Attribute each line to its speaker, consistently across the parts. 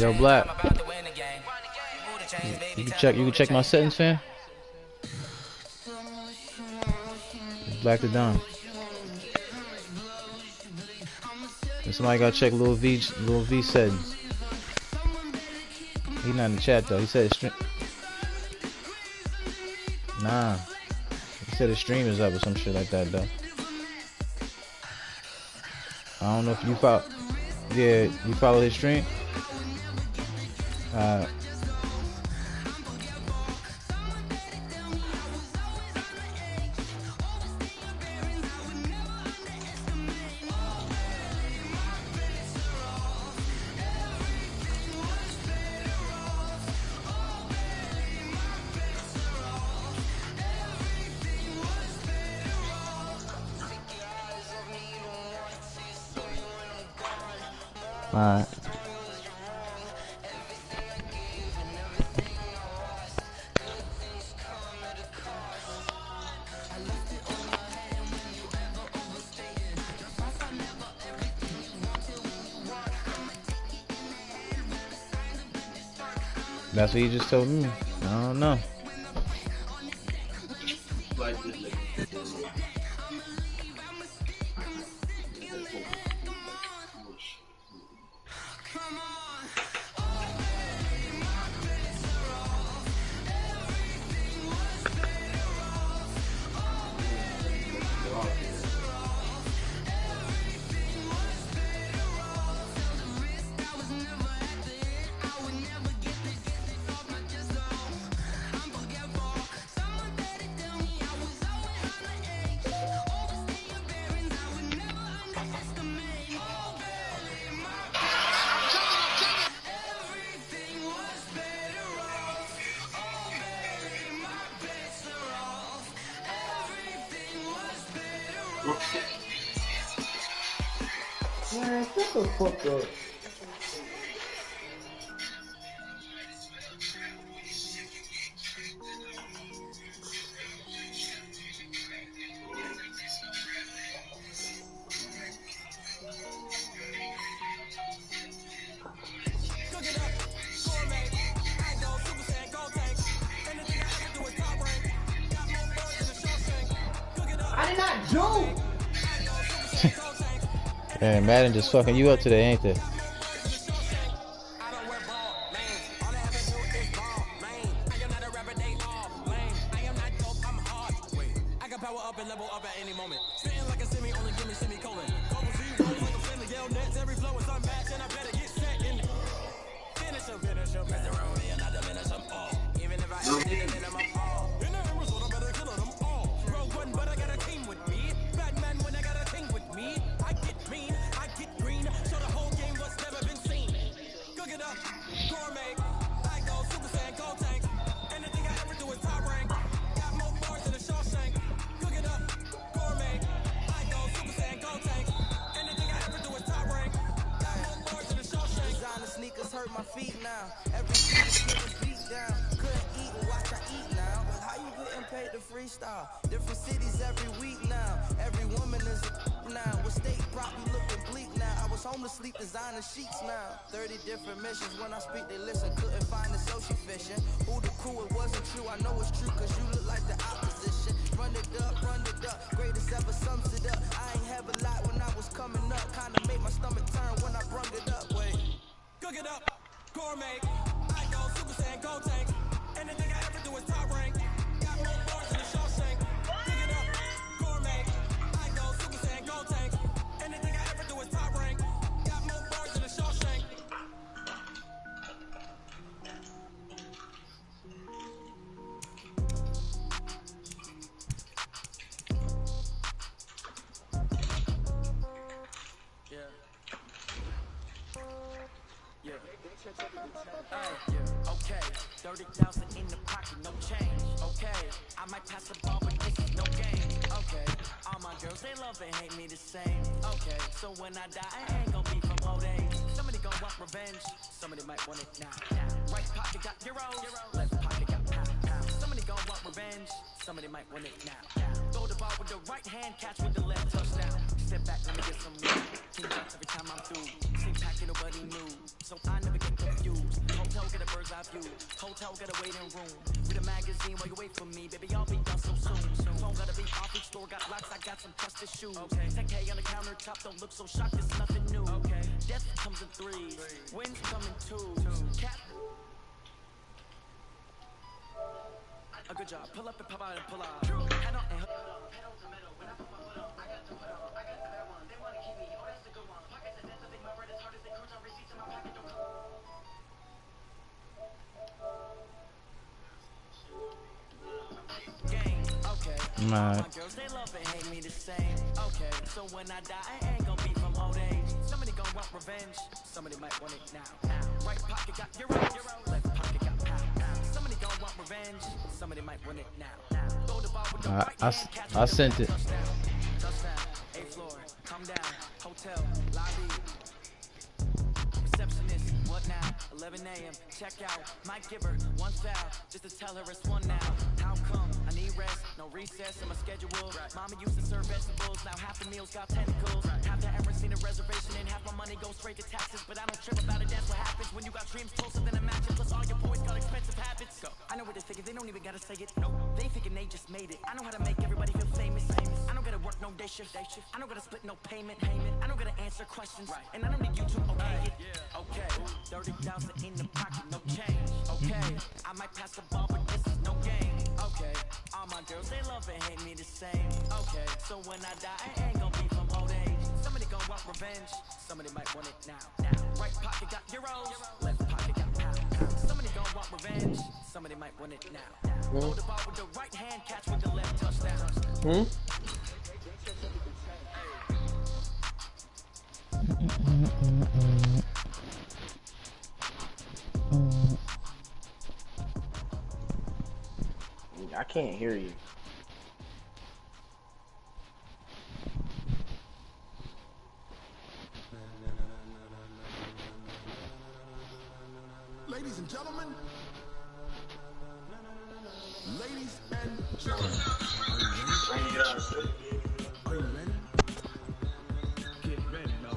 Speaker 1: Yo, Black. You can check my settings, fam. Black the Don. And somebody gotta check Lil V settings. He not in the chat though. He said his stream. Nah. He said his stream is up or some shit like that though. I don't know if you follow. Yeah, you follow his stream. Alright. That's what you just told me. I don't know.
Speaker 2: Man, shut the fuck up. I did not joke.
Speaker 1: Man, Madden just fucking you up today, ain't they?
Speaker 3: Hurt my feet now. Every beat down. Couldn't eat and watch I eat now. How you getting paid to freestyle? Different cities every week now. Every woman is a now. With state property looking bleak now. I was home to sleep designer sheets now. 30 different missions. When I speak they listen. Couldn't find it so she fishing. Who the crew? It wasn't true. I know it's true cause you look like the opposition. Run it up, run it up. Greatest ever sums it up. I ain't have a lot when I was coming up. Kinda made my stomach turn when I brung it up. Wait. Cook it up, gourmet. I go Super Saiyan, go tank. Anything I ever do is top rank. Got more bars than the Shawshank. Cook it up, gourmet. I go Super Saiyan, go tank. Anything I ever do is top rank. Got more bars than the Shawshank. Okay, 30,000 in the pocket, no change. Okay, I might pass the ball, but this is no game. Okay, all my girls, they love and hate me the same. Okay, so when I die, I ain't gonna be from old age. Somebody gonna want revenge, somebody might want it now. Right pocket got euros, left pocket got pound. Somebody gonna want revenge, somebody might want it now. Throw the ball with the right hand, catch with the left, touchdown. Step back, let me get some room. King jumps every time I'm through. Same packet, nobody knew, so I never get confused. Hotel got a waiting room. Read a magazine while you wait for me, baby. I'll be done so soon. Phone gotta be off, each store got locks. I got some trusted shoes. 10K on the countertop, don't look so shocked. It's nothing new. Death comes in threes, winds come in twos. Cap. A good job. Pull up and pop out and pull out. Head on and pedal to metal. When I put my foot up, I got the foot up. I got the bad one. They wanna keep me. Oh, that's the good one. Pockets are dense, I think my bread is hard as they cruise on receipts in my pocket. Don't come. Gang, okay. My girls, they love and hate me the same. Okay, so when I die, I ain't gonna be from old age. Somebody gonna want revenge. Somebody might want it now. Right pocket got euros. Left pocket got pounds. Somebody gonna want revenge. Somebody might want it now.
Speaker 1: I sent it.
Speaker 3: Touchdown, 8th floor, come down, hotel, lobby. Receptionist, what now? 11 a.m. check out. Might give her one foul just to tell her it's one now. How come? I need rest, no recess in my schedule. Mama used to serve vegetables, now half the meals got tentacles. Have to ever seen a reservation and half my money goes straight to taxes. But I don't trip about it, that's what happens when you got dreams closer than a match. Plus all your boys got expensive habits. Go. I know what they thinking, they don't even gotta say it. No, they thinking they just made it. I know how to make everybody feel famous. I don't gotta work no day shift. I don't gotta split no payment. I don't gotta answer questions. And I don't need you to okay it. Okay, 30,000 in the pocket, no change. Okay, I might pass the ball, but this is no game. Okay, all my girls, they love and hate me the same. Okay, so when I die, I ain't gonna be from old age. Somebody gonna want revenge. Somebody might want it now. Right pocket got euros. Left pocket got pounds. Somebody gonna want revenge. Somebody might want it now. Hold the ball with the right hand, catch with the left touchdown.
Speaker 2: I can't hear you.
Speaker 4: Ladies and gentlemen. Ladies and gentlemen. Are you ready? Get ready, no.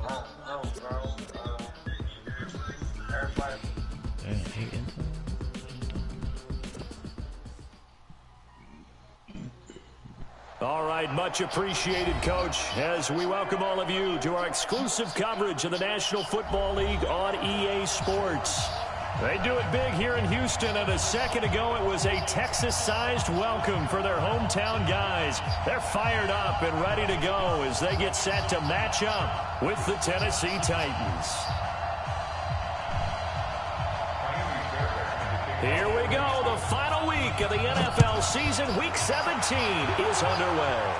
Speaker 5: All right, much appreciated, Coach, as we welcome all of you to our exclusive coverage of the National Football League on EA Sports. They do it big here in Houston, and a second ago it was a Texas-sized welcome for their hometown guys. They're fired up and ready to go as they get set to match up with the Tennessee Titans. Here we go. The final week of the NFL season, Week 17, is underway.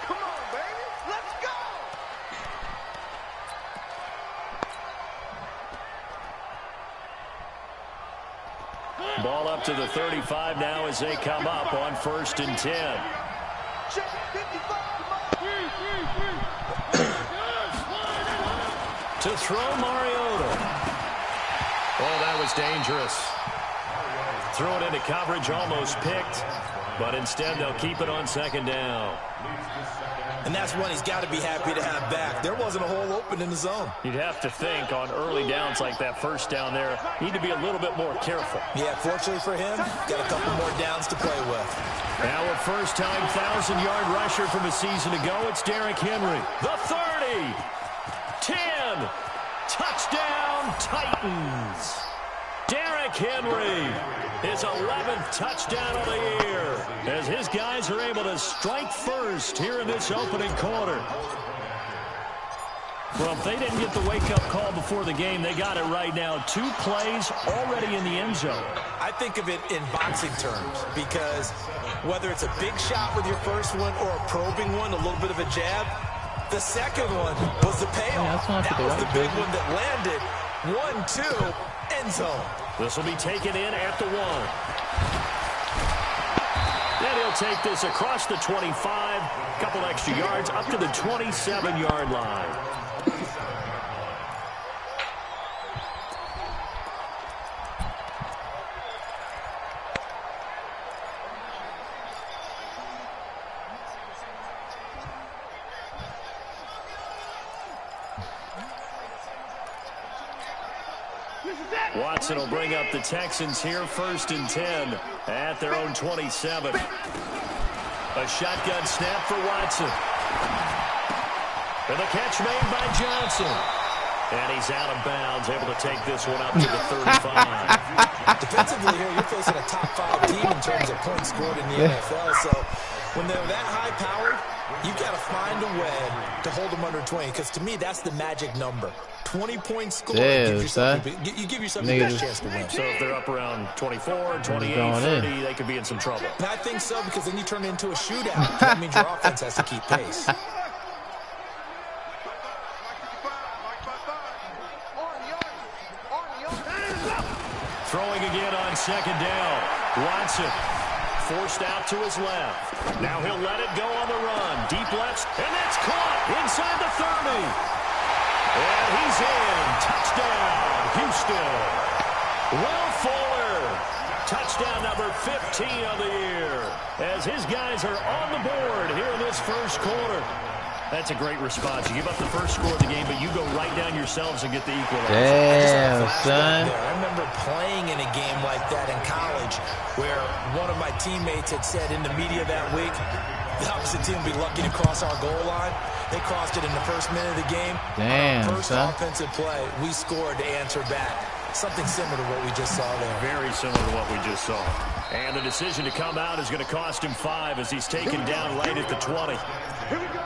Speaker 4: Come on, baby. Let's go.
Speaker 5: Ball up to the 35 now as they come up on 1st and 10.
Speaker 4: Check 55.
Speaker 5: To throw Mariota. Oh, that was dangerous. Threw it into coverage, almost picked, but instead they'll keep it on 2nd down.
Speaker 6: And that's one he's got to be happy to have back. There wasn't a hole open in the zone.
Speaker 5: You'd have to think on early downs like that 1st down there, need to be a little bit more careful.
Speaker 6: Yeah, fortunately for him, got a couple more downs to play with.
Speaker 5: Now a first-time 1,000-yard rusher from a season ago, it's Derrick Henry. The 30, 10, touchdown Titans. Derrick Henry, his 11th touchdown of the year, as his guys are able to strike first here in this opening quarter. Well, if they didn't get the wake-up call before the game, they got it right now. 2 plays already in the end zone.
Speaker 6: I think of it in boxing terms because whether it's a big shot with your first one or a probing one, a little bit of a jab, the second one was the payoff. That was the big one that landed. 1-2, end zone.
Speaker 5: This will be taken in at the 1. And he'll take this across the 25, couple extra yards up to the 27-yard line. Watson will bring up the Texans here, 1st and 10 at their own 27. A shotgun snap for Watson. And the catch made by Johnson. And he's out of bounds, able to take this one up to the 35.
Speaker 6: Defensively here, you're facing a top 5 team in terms of points scored in the NFL. So when they're that high-powered, you've got to find a way to hold them under 20. Because to me, that's the magic number. 20 points scored. You give yourself the best chance to win.
Speaker 5: So if they're up around 24, 28, 30, they could be in some trouble.
Speaker 6: And I think so, because then you turn it into a shootout. That means your offense has to keep pace.
Speaker 5: Throwing again on 2nd down. Watson forced out to his left. Now he'll let it go on the run. Deep left, and that's caught inside the 30. And he's in. Touchdown, Houston. Will Fuller. Touchdown number 15 of the year. As his guys are on the board here in this 1st quarter. That's a great response. You give up the first score of the game, but you go right down yourselves and get the equalizer.
Speaker 1: Damn, son.
Speaker 6: I remember playing in a game like that in college where one of my teammates had said in the media that week, the opposite team would be lucky to cross our goal line. They crossed it in the 1st minute of the game.
Speaker 1: Damn,
Speaker 6: first offensive play, we scored to answer back. Something similar to what we just saw there.
Speaker 5: Very similar to what we just saw. And the decision to come out is going to cost him 5 as he's taken down right at the 20.
Speaker 2: Here we go.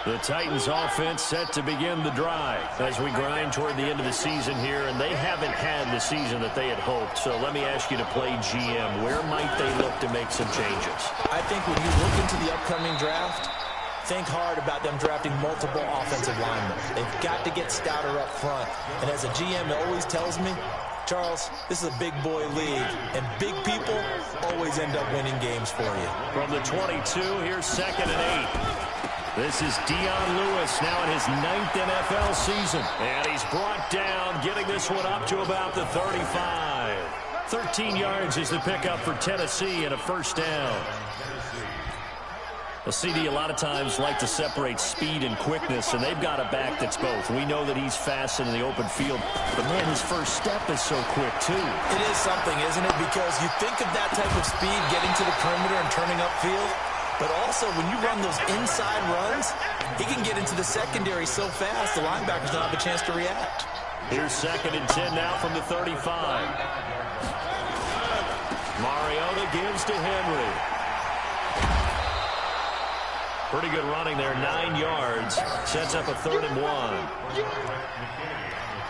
Speaker 5: The Titans offense set to begin the drive as we grind toward the end of the season here, and they haven't had the season that they had hoped. So let me ask you to play GM. Where might they look to make some changes?
Speaker 6: I think when you look into the upcoming draft, think hard about them drafting multiple offensive linemen. They've got to get stouter up front. And as a GM, it always tells me, Charles, this is a big boy league, and big people always end up winning games for you.
Speaker 5: From the 22, here's 2nd and 8. This is Dion Lewis now in his 9th NFL season. And he's brought down, getting this one up to about the 35. 13 yards is the pickup for Tennessee and a 1st down. A CD a lot of times like to separate speed and quickness, and they've got a back that's both. We know that he's fast in the open field, but man, his first step is so quick too.
Speaker 6: It is something, isn't it? Because you think of that type of speed getting to the perimeter and turning upfield, but also when you run those inside runs, he can get into the secondary so fast the linebackers don't have a chance to react.
Speaker 5: Here's 2nd and 10 now from the 35. Mariota gives to Henry. Pretty good running there, 9 yards. Sets up a 3rd and 1.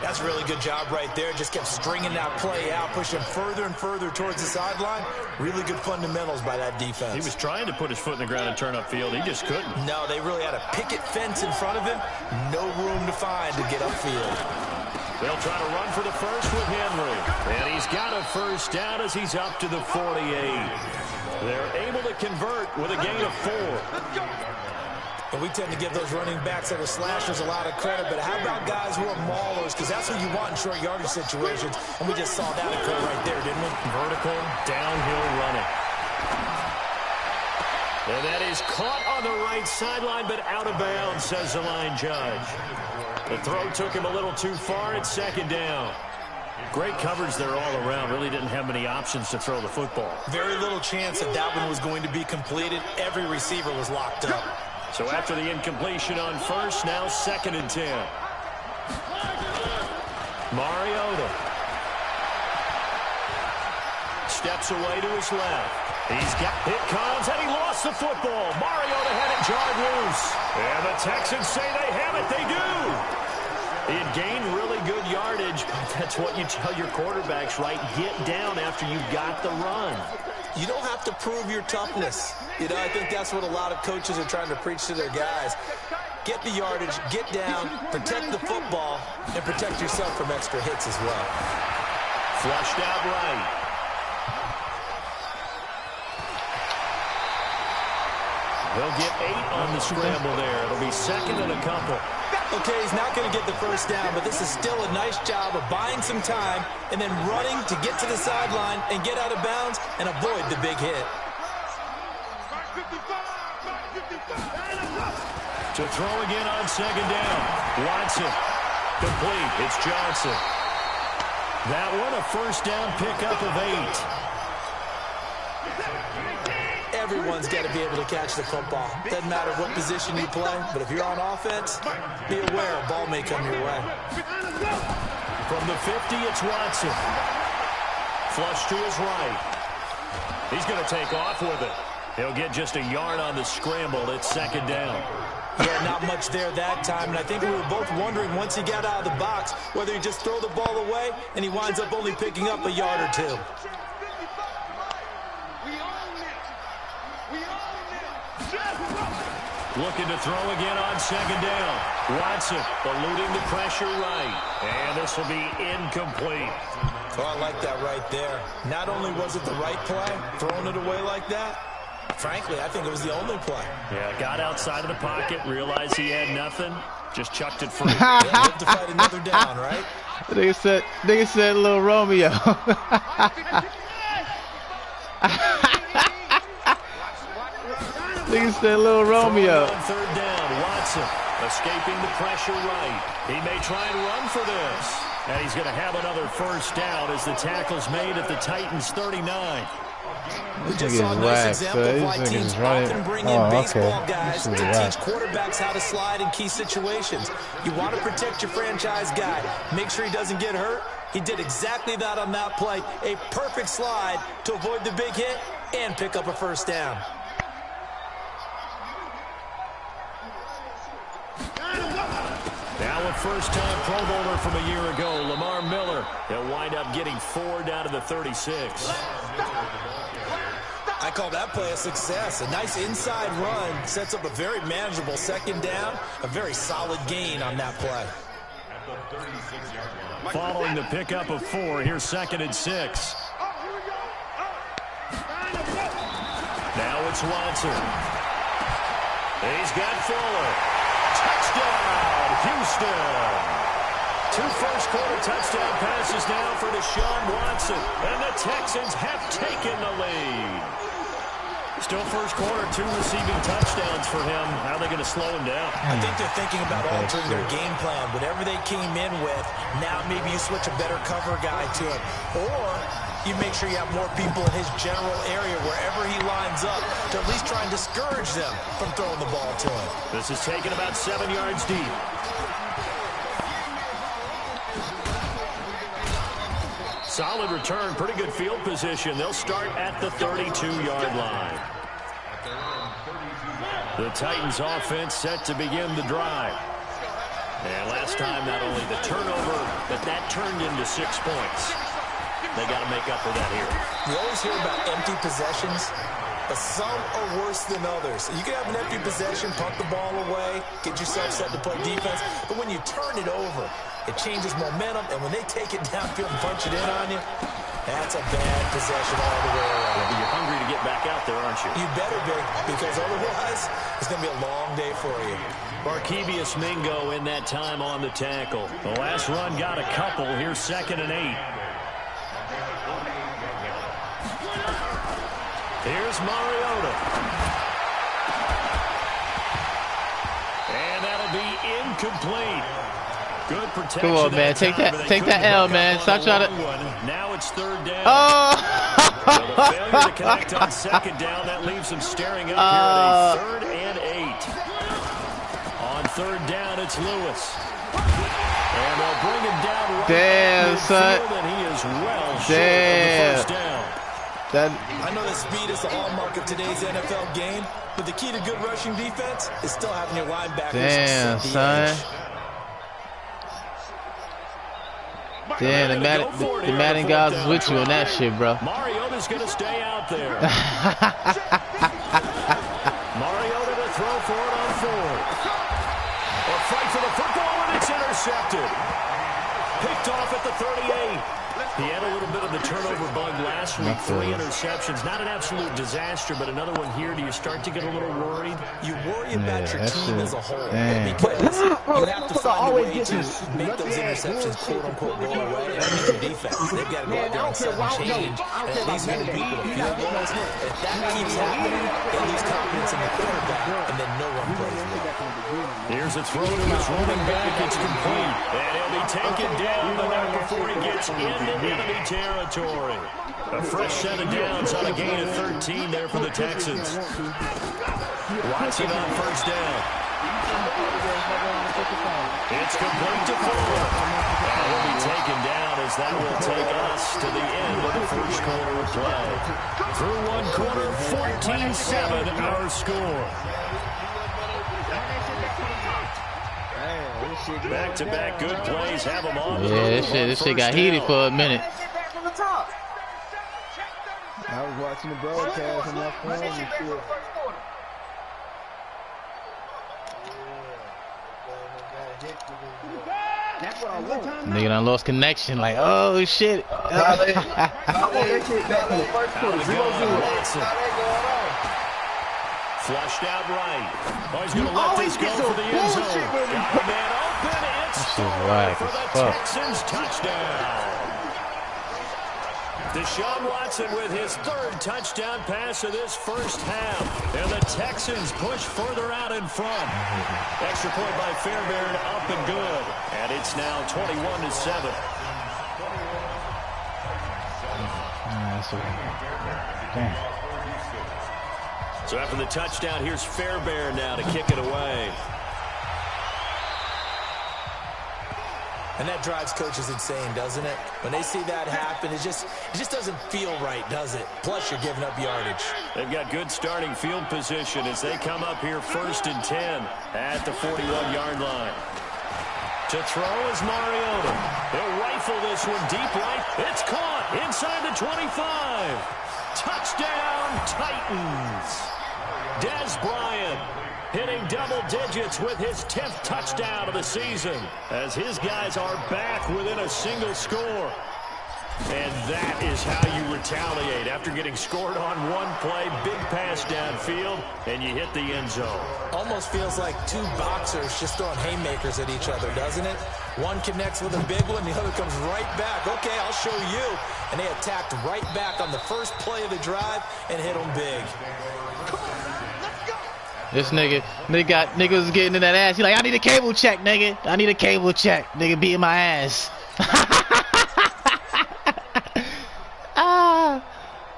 Speaker 6: That's a really good job right there. Just kept stringing that play out, pushing further and further towards the sideline. Really good fundamentals by that defense.
Speaker 5: He was trying to put his foot in the ground and turn upfield. He just couldn't.
Speaker 6: No, they really had a picket fence in front of him. No room to find to get upfield.
Speaker 5: They'll try to run for the first with Henry. And he's got a 1st down as he's up to the 48. They're able to convert with a gain of 4.
Speaker 6: And we tend to give those running backs that are slashers a lot of credit, but how about guys who are maulers? Because that's what you want in short yardage situations, and we just saw that occur right there, didn't we?
Speaker 5: Vertical, downhill running. And that is caught on the right sideline, but out of bounds, says the line judge. The throw took him a little too far at 2nd down. Great coverage there all around. Really didn't have many options to throw the football.
Speaker 6: Very little chance that that one was going to be completed. Every receiver was locked up.
Speaker 5: So after the incompletion on 1st, now 2nd and 10. Mariota steps away to his left. It comes, and he lost the football. Mariota had it jarred loose. And the Texans say they have it. They do. He had gained really good yardage, but that's what you tell your quarterbacks, right? Get down after you've got the run.
Speaker 6: You don't have to prove your toughness. You know, I think that's what a lot of coaches are trying to preach to their guys. Get the yardage, get down, protect the football, and protect yourself from extra hits as well.
Speaker 5: Flushed out right. They'll get 8 on the scramble there. It'll be 2nd and a couple.
Speaker 6: Okay, he's not going to get the 1st down, but this is still a nice job of buying some time and then running to get to the sideline and get out of bounds and avoid the big hit.
Speaker 5: To throw again on second down. Watson. Complete. It's Johnson. That one a first down pickup of 8.
Speaker 6: Everyone's got to be able to catch the football. Doesn't matter what position you play, but if you're on offense, be aware a ball may come your way.
Speaker 5: From the 50, it's Watson. Flush to his right. He's going to take off with it. He'll get just a yard on the scramble. It's second down.
Speaker 6: Yeah, not much there that time, and I think we were both wondering once he got out of the box whether he just throw the ball away and he winds up only picking up a yard or two.
Speaker 5: Looking to throw again on second down. Watson eluding the pressure right, and this will be incomplete.
Speaker 6: Oh, I like that right there. Not only was it the right play, throwing it away like that, frankly, I think it was the only play.
Speaker 5: Yeah, got outside of the pocket, realized he had nothing, just chucked it free.
Speaker 6: Yeah, live to fight another down, right?
Speaker 1: Nigga said Lil Romeo. Nigga said Lil Romeo.
Speaker 5: On third down, Watson escaping the pressure right. He may try and run for this. And he's going to have another first down as the tackle's made at the Titans' 39.
Speaker 6: We just saw a nice example of why teams often bring in baseball guys to teach quarterbacks how to slide in key situations. You want to protect your franchise guy. Make sure he doesn't get hurt. He did exactly that on that play. A perfect slide to avoid the big hit and pick up a first down.
Speaker 5: Now a first-time Pro Bowler from a year ago, Lamar Miller. He'll wind up getting 4 down to the 36.
Speaker 6: I call that play a success. A nice inside run sets up a very manageable second down. A very solid gain on that play.
Speaker 5: Following the pickup of 4, here's 2nd and 6. Now it's Watson. He's got Fuller. Touchdown, Houston. 2 first-quarter touchdown passes now for Deshaun Watson. And the Texans have taken the lead. Still first quarter, 2 receiving touchdowns for him. How are they going to slow him down?
Speaker 6: I think they're thinking about altering their game plan. Whatever they came in with, now maybe you switch a better cover guy to him. Or you make sure you have more people in his general area wherever he lines up to at least try and discourage them from throwing the ball to him.
Speaker 5: This is taken about 7 yards deep. Solid return, pretty good field position. They'll start at the 32-yard line. The Titans offense set to begin the drive. And last time, not only the turnover, but that turned into 6 points. They got to make up for that here.
Speaker 6: You always hear about empty possessions, but some are worse than others. You can have an empty possession, punt the ball away, get yourself set to play defense, but when you turn it over, it changes momentum, and when they take it downfield and punch it in on you, that's a bad possession all the way around.
Speaker 5: Yeah, but you're hungry to get back out there, aren't you?
Speaker 6: You better be, because otherwise, it's going to be a long day for you.
Speaker 5: Barkevius Mingo in that time on the tackle. The last run got a couple. Here's 2nd and 8. Here's Mariota. And that'll be incomplete. Good protection.
Speaker 1: Come on, man. Take that L, man. Stop trying to.
Speaker 5: Now it's 3rd down.
Speaker 1: Oh!
Speaker 5: So the failure to connect on 2nd down, that leaves them staring up here at a 3rd and 8. On 3rd down, it's Lewis. And they'll bring him down right
Speaker 1: Damn, son.
Speaker 5: and he is well short of the first down.
Speaker 6: I know that speed is the hallmark of today's NFL game, but the key to good rushing defense is still having your linebackers set the edge.
Speaker 1: Damn, the Madden guys is with you on that shit, bro.
Speaker 5: Mariota's going to stay out there. Mariota to throw for it on 4th. A fight for the football, and it's intercepted. Picked off at the 38. He had a little bit of the turnover bug last week. 3 interceptions. Not an absolute disaster, but another one here. Do you start to get a little worried?
Speaker 6: You worry about your team as a whole. Because you have to find a way to make those interceptions, quote-unquote, go away. That means your defense. They've got to go out there and sudden change and at least hold people to field goals. If that keeps happening, they lose confidence in the quarterback, and then no one plays well.
Speaker 5: Here's a throw to his running back. It's complete. And he'll be taken down, but not before he gets into enemy territory. A fresh set of downs on a gain of 13 there for the Texans. Watson on first down. It's complete to Fuller. And he'll be taken down as that will take us to the end of the first quarter of play. Through one quarter, 14-7 our score. Back-to-back good plays have them on.
Speaker 1: Yeah, this shit got heated for a minute.
Speaker 7: I was watching the broadcast on my phone and shit.
Speaker 1: Nigga done lost connection. Like, oh shit.
Speaker 5: Flushed out right. Oh, he's going to let this go for the end zone. Got a man open. It's for the Texans touchdown. Deshaun Watson with his 3rd touchdown pass of this first half. And the Texans push further out in front. Extra point by Fairbairn, up and good. And it's now 21-7.
Speaker 1: Damn.
Speaker 5: So after the touchdown, here's Fairbairn now to kick it away.
Speaker 6: And that drives coaches insane, doesn't it? When they see that happen, it just doesn't feel right, does it? Plus, you're giving up yardage.
Speaker 5: They've got good starting field position as they come up here 1st and 10 at the 41-yard line. To throw is Mariota. They'll rifle this one deep right. It's caught inside the 25. Touchdown, Titans. Dez Bryant hitting double digits with his 10th touchdown of the season as his guys are back within a single score. And that is how you retaliate after getting scored on one play, big pass downfield, and you hit the end zone.
Speaker 6: Almost feels like 2 boxers just throwing haymakers at each other, doesn't it? One connects with a big one, the other comes right back. Okay, I'll show you. And they attacked right back on the first play of the drive and hit them big.
Speaker 1: This nigga was getting in that ass. He like, I need a cable check, nigga. I need a cable check. Nigga beating my ass.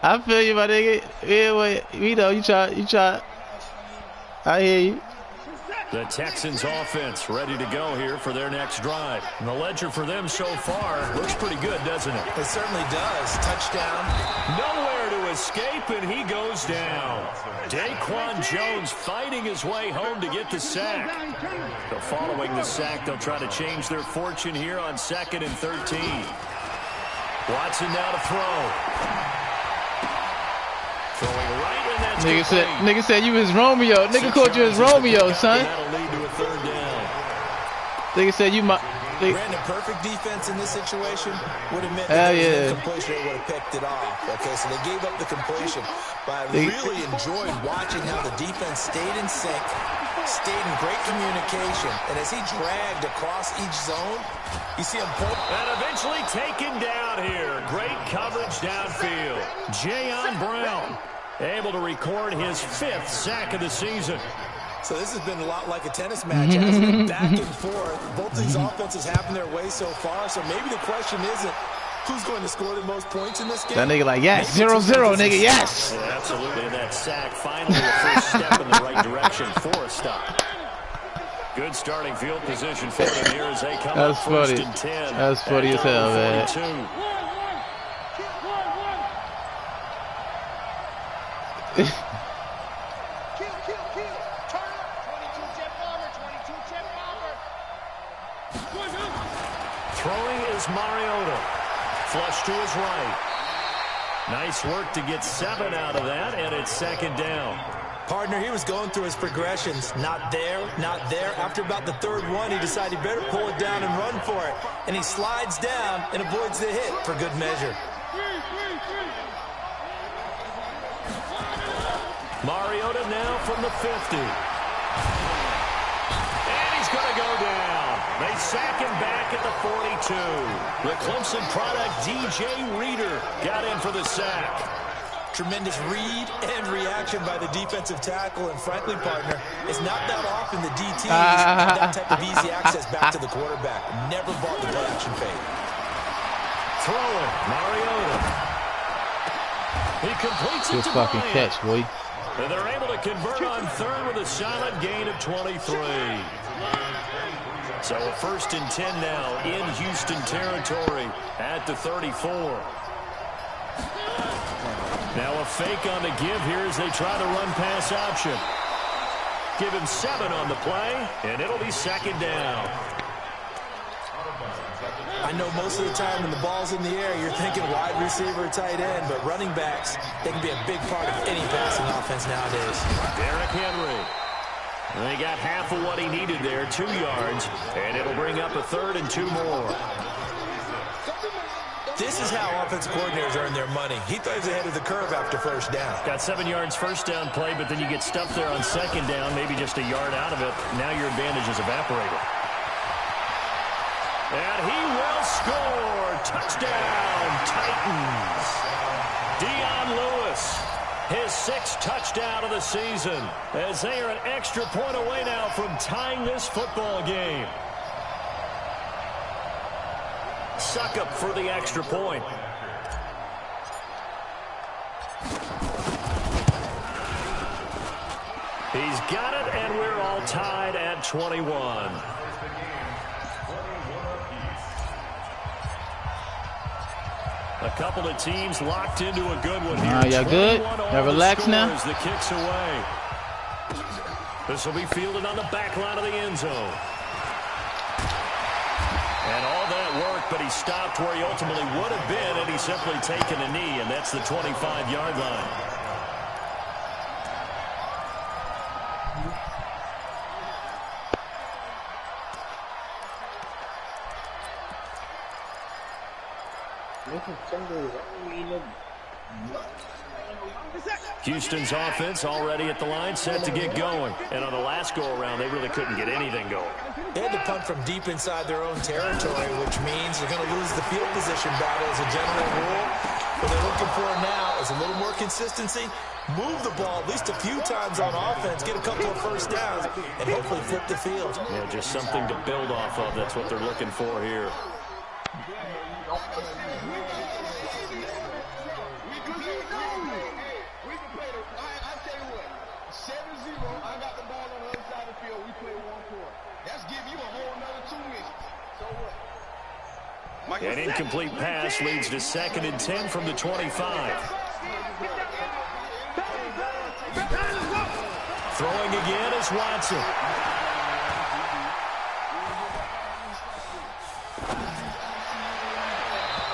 Speaker 1: I feel you, my nigga. Yeah, wait, you know, you try. I hear you.
Speaker 5: The Texans offense ready to go here for their next drive. And the ledger for them so far looks pretty good, doesn't it?
Speaker 6: It certainly does. Touchdown.
Speaker 5: Nowhere to escape, and he goes down. Daquan Jones fighting his way home to get the sack. So following the sack, they'll try to change their fortune here on 2nd and 13. Watson now to throw. Throwing right in that
Speaker 1: nigga said you was Romeo. Nigga called you as Romeo, son.
Speaker 5: That'll lead to a 3rd down.
Speaker 1: Nigga said you might.
Speaker 6: Brandon, perfect defense in this situation would admit
Speaker 1: that
Speaker 6: the completion would have picked it off. Okay, so they gave up the completion. But I really enjoyed watching how the defense stayed in sync, stayed in great communication, and as he dragged across each zone, you see him pull.
Speaker 5: And eventually taken down here. Great coverage downfield. Jayon Brown able to record his 5th sack of the season.
Speaker 6: So this has been a lot like a tennis match, hasn't it? Back and forth. Both these offenses having their way so far, so maybe the question isn't who's going to score the most points in this game.
Speaker 1: That nigga like, yes, 0-0, nigga, yes.
Speaker 5: Yeah, absolutely, and that sack finally the first step in the right direction for a stop. Good starting field position for them here as they come up 1st and 10.
Speaker 1: That's funny as hell, man.
Speaker 5: Throwing is Mariota. Flush to his right. Nice work to get 7 out of that, and it's 2nd down.
Speaker 6: Partner, he was going through his progressions. Not there, not there. After about the third one, he decided he better pull it down and run for it. And he slides down and avoids the hit for good measure.
Speaker 5: Mariota now from the 50. And he's going to go down. They sack him back at the 42. The Clemson product, DJ Reader, got in for the sack.
Speaker 6: Tremendous read and reaction by the defensive tackle. And frankly, partner, it's not that often the DTs have that type of easy access back to the quarterback. Never bought the play action fake.
Speaker 5: Throwing, Mariota. He completes it
Speaker 1: Good
Speaker 5: to
Speaker 1: fucking
Speaker 5: Bryant.
Speaker 1: catch, boy.
Speaker 5: And they're able to convert on third with a solid gain of 23. So a 1st and 10 now in Houston territory at the 34. Now a fake on the give here as they try the run pass option. Give him 7 on the play, and it'll be 2nd down.
Speaker 6: I know most of the time when the ball's in the air, you're thinking wide receiver or tight end, but running backs, they can be a big part of any passing offense nowadays.
Speaker 5: Derrick Henry. They got half of what he needed there, 2 yards, and it'll bring up a 3rd and 2 more.
Speaker 6: This is how offensive coordinators earn their money. He throws ahead of the curve after first down.
Speaker 5: Got 7 yards first down play, but then you get stuffed there on 2nd down, maybe just a yard out of it. Now your advantage is evaporated. And he will score. Touchdown, Titans. Dion Lewis, his 6th touchdown of the season, as they are an extra point away now from tying this football game. Succop for the extra point. He's got it, and we're all tied at 21. A couple of teams locked into a good one here.
Speaker 1: Y'all good? Y'all relax now?
Speaker 5: The kicks away. This will be fielded on the back line of the end zone. And all that work, but he stopped where he ultimately would have been, and he's simply taken a knee, and that's the 25-yard line. Houston's offense already at the line, set to get going. And on the last go-around, they really couldn't get anything going.
Speaker 6: They had to punt from deep inside their own territory, which means they're going to lose the field position battle as a general rule. What they're looking for now is a little more consistency, move the ball at least a few times on offense, get a couple of first downs, and hopefully flip the field.
Speaker 5: Yeah, just something to build off of. That's what they're looking for here. An incomplete pass leads to 2nd and 10 from the 25. Throwing again is Watson.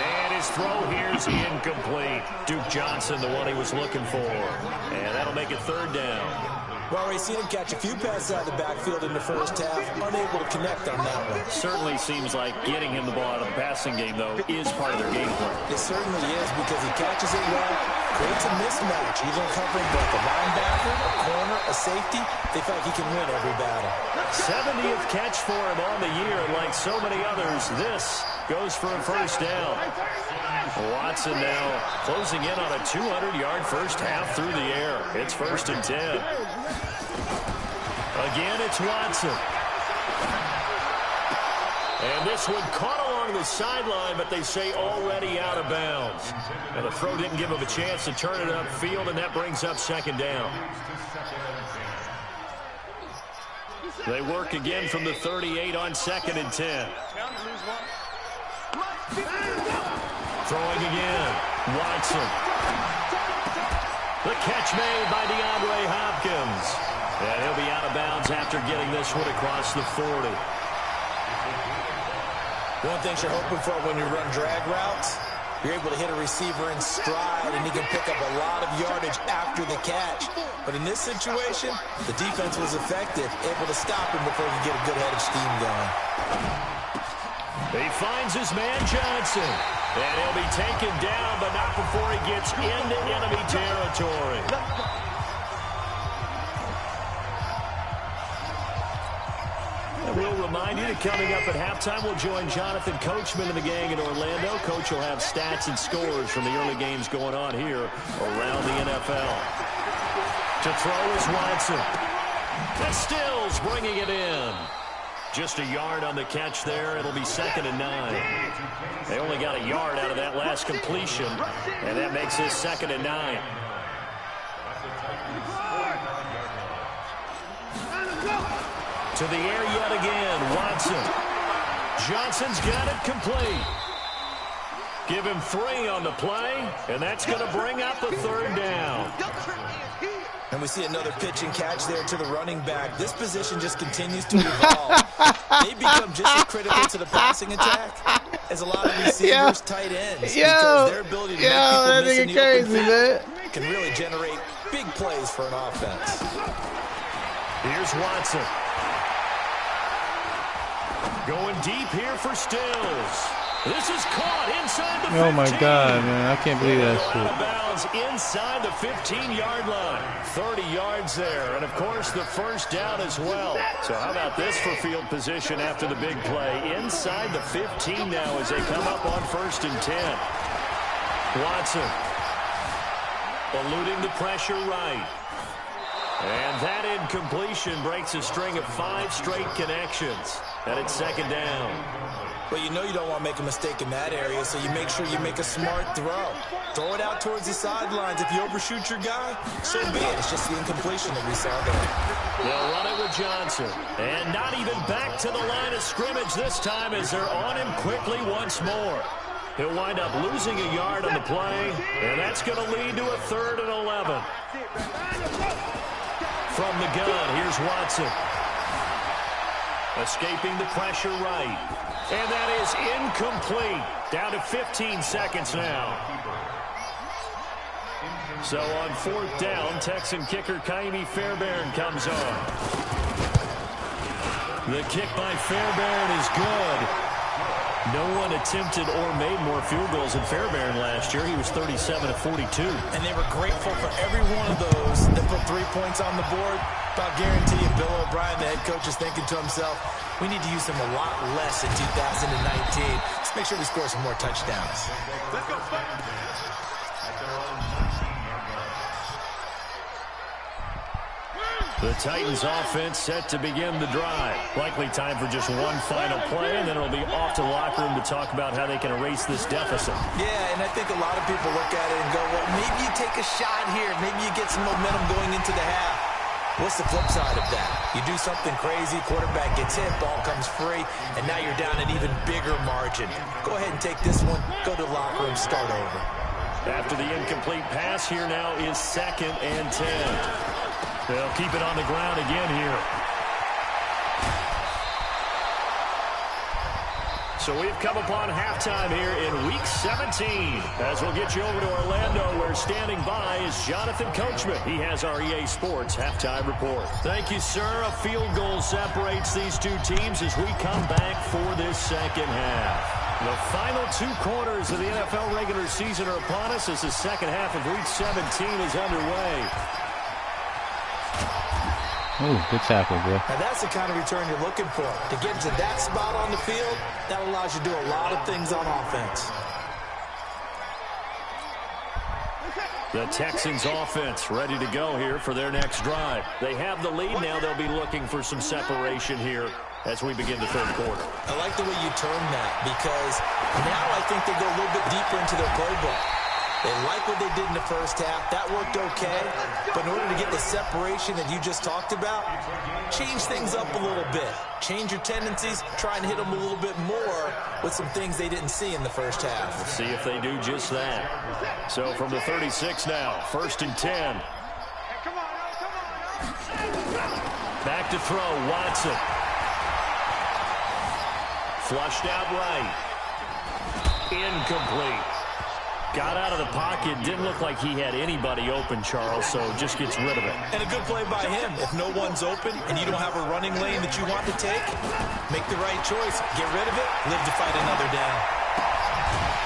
Speaker 5: And his throw here is incomplete. Duke Johnson, the one he was looking for. And that'll make it 3rd down.
Speaker 6: Well, we've seen him catch a few passes out of the backfield in the first half, unable to connect on that one.
Speaker 5: Certainly seems like getting him the ball out of the passing game, though, is part of their game plan.
Speaker 6: It certainly is, because he catches it well, creates a mismatch, either covering both a linebacker, a corner, a safety. They feel like he can win every battle.
Speaker 5: 70th catch for him on the year, and like so many others, this goes for a first down. Watson now closing in on a 200-yard first half through the air. It's 1st and 10. Again, it's Watson. And this one caught along the sideline, but they say already out of bounds. And the throw didn't give him a chance to turn it upfield, and that brings up 2nd down. They work again from the 38 on 2nd and 10. Throwing again, Watson. The catch made by DeAndre Hopkins. And he'll be out of bounds after getting this one across the 40.
Speaker 6: One thing you're hoping for when you run drag routes, you're able to hit a receiver in stride, and he can pick up a lot of yardage after the catch. But in this situation, the defense was effective, able to stop him before he could get a good head of steam going.
Speaker 5: He finds his man Johnson. And he'll be taken down, but not before he gets into enemy territory. And we'll remind you that coming up at halftime, we'll join Jonathan Coachman and the gang in Orlando. Coach will have stats and scores from the early games going on here around the NFL. To throw is Watson. And Stills bringing it in. Just a yard on the catch there. It'll be 2nd and 9. They only got a yard out of that last completion, and that makes this 2nd and 9. To the air yet again, Watson. Johnson's got it complete. Give him 3 on the play, and that's going to bring up a 3rd down.
Speaker 6: And we see another pitch and catch there to the running back. This position just continues to evolve. They become just as critical to the passing attack as a lot of receivers, tight ends. Because their ability to make people miss in the open field can really generate big plays for an offense.
Speaker 5: Here's Watson. Going deep here for Stills. This is caught inside the 15.
Speaker 1: Oh my God, man. I can't believe that shit.
Speaker 5: Out of bounds inside the 15-yard line. 30 yards there. And, of course, the first down as well. So how about this for field position after the big play? Inside the 15 now as they come up on 1st and 10. Watson eluding the pressure right. And that incompletion breaks a string of 5 straight connections. And it's 2nd down.
Speaker 6: Well, you know you don't want to make a mistake in that area, so you make sure you make a smart throw. Throw it out towards the sidelines. If you overshoot your guy, so be it. It's just the incompletion that we saw there.
Speaker 5: They'll run it with Johnson. And not even back to the line of scrimmage this time as they're on him quickly once more. He'll wind up losing a yard on the play, and that's going to lead to a 3rd and 11. From the gun, here's Watson. Escaping the pressure right. And that is incomplete. Down to 15 seconds now. So on 4th down, Texan kicker Ka'imi Fairbairn comes on. The kick by Fairbairn is good. No one attempted or made more field goals than Fairbairn last year. He was 37 of 42.
Speaker 6: And they were grateful for every one of those that put 3 points on the board. But I'll guarantee you, Bill O'Brien, the head coach, is thinking to himself, we need to use him a lot less in 2019. Let's make sure we score some more touchdowns.
Speaker 5: Let's go. The Titans offense set to begin the drive. Likely time for just one final play, and then it'll be off to the locker room to talk about how they can erase this deficit.
Speaker 6: Yeah, and I think a lot of people look at it and go, well, maybe you take a shot here. Maybe you get some momentum going into the half. What's the flip side of that? You do something crazy, quarterback gets hit, ball comes free, and now you're down an even bigger margin. Go ahead and take this one, go to the locker room, start over.
Speaker 5: After the incomplete pass, here now is 2nd and 10. They'll keep it on the ground again here. So we've come upon halftime here in Week 17. As we'll get you over to Orlando, where standing by is Jonathan Coachman. He has our EA Sports Halftime Report. Thank you, sir. A field goal separates these two teams as we come back for this 2nd half. The final 2 quarters of the NFL regular season are upon us as the 2nd half of Week 17 is underway.
Speaker 1: Ooh, good tackle, bro.
Speaker 6: Now that's the kind of return you're looking for. To get to that spot on the field, that allows you to do a lot of things on offense.
Speaker 5: The Texans offense ready to go here for their next drive. They have the lead now. They'll be looking for some separation here as we begin the 3rd quarter.
Speaker 6: I like the way you term that because now I think they go a little bit deeper into their playbook. They like what they did in the first half. That worked okay. But in order to get the separation that you just talked about, change things up a little bit. Change your tendencies. Try and hit them a little bit more with some things they didn't see in the first half.
Speaker 5: We'll see if they do just that. So from the 36 now, 1st and 10. Back to throw, Watson. Flushed out right. Incomplete. Got out of the pocket. Didn't look like he had anybody open, Charles, so just gets rid of it.
Speaker 6: And a good play by him. If no one's open and you don't have a running lane that you want to take, make the right choice. Get rid of it. Live to fight another down.